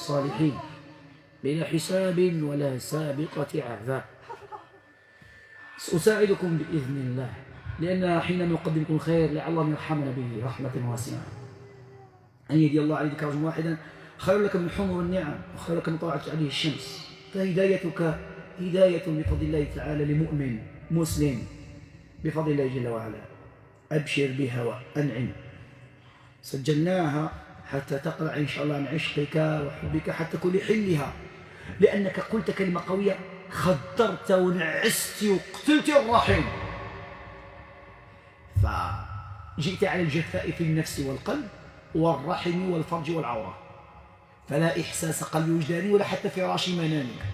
الصالحين بلا حساب ولا سابقة عذاب. سأساعدكم بإذن الله، لأن حين نقدم لكم الخير لعل الله يرحمنا به رحمة واسعة. أن يهدي الله عليك رجلا واحدا خير لك من حمر النعم وخير لك من طلعت عليه الشمس. فهدايتك هداية بفضل الله تعالى لمؤمن مسلم بفضل الله جل وعلا. أبشر بها وأنعم. سجلناها حتى تقرأ إن شاء الله عن عشقك وحبك حتى كل حلها، لأنك قلت كلمة قوية، خدرت ونعست وقتلت الرحم، فجئت على الجفاء في النفس والقلب والرحم والفرج والعورة، فلا إحساس قلبي وجداني ولا حتى فراش منامك.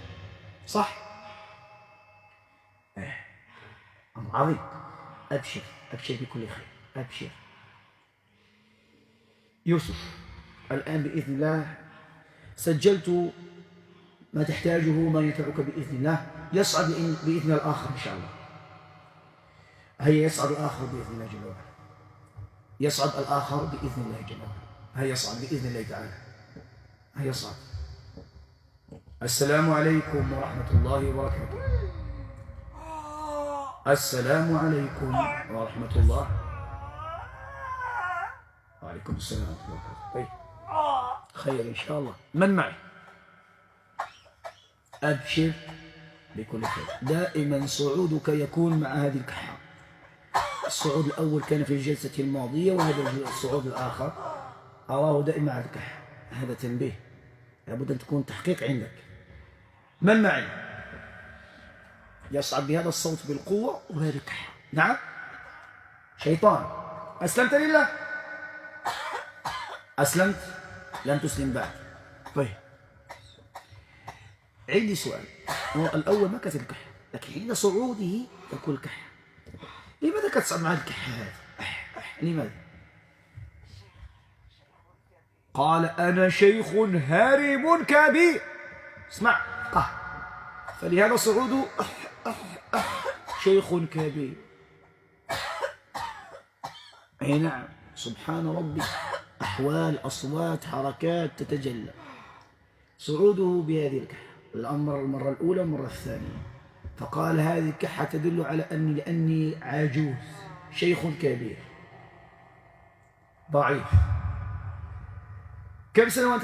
صح؟ أمر عظيم. أبشر أبشر بكل خير. أبشر يوسف. الآن بإذن الله سجلت ما تحتاجه ما ينفعك بإذن الله. يصعد بإذن الآخر إن شاء الله. هيا يصعد الآخر بإذن الله جل وعلا. يصعد الآخر بإذن الله جل وعلا. هيا يصعد بإذن الله تعالى. هيا يصعد. السلام عليكم ورحمة الله وبركاته. السلام عليكم ورحمة الله. وعليكم السلام ورحمة الله وبركاته. طيب خير إن شاء الله. من معي؟ أبشر بكل خير. دائما صعودك يكون مع هذه الكحة. الصعود الأول كان في الجلسة الماضية، وهذا الصعود الآخر أراه دائما مع الكحة. هذا تنبيه، لابد أن تكون تحقيق عندك. من معي؟ يصعد بهذا الصوت بالقوة وهذه الكحة. نعم شيطان. أسلمت لله؟ أسلمت؟ لم تسلم بعد. طيب عندي سؤال. الأول ما كانت الكحة، لكن عند صعوده تكون الكحة. لماذا كتصعد مع الكحة هذه؟ لماذا؟ قال أنا شيخ هارم كبير. اسمع فلهذا صعوده شيخ كبير. أي نعم سبحان ربي. أحوال أصوات حركات تتجلى. صعوده بهذه الكحة المرة الأولى والمرة الثانية. فقال هذه الكحة تدل على لأني عجوز شيخ كبير ضعيف. كم سنة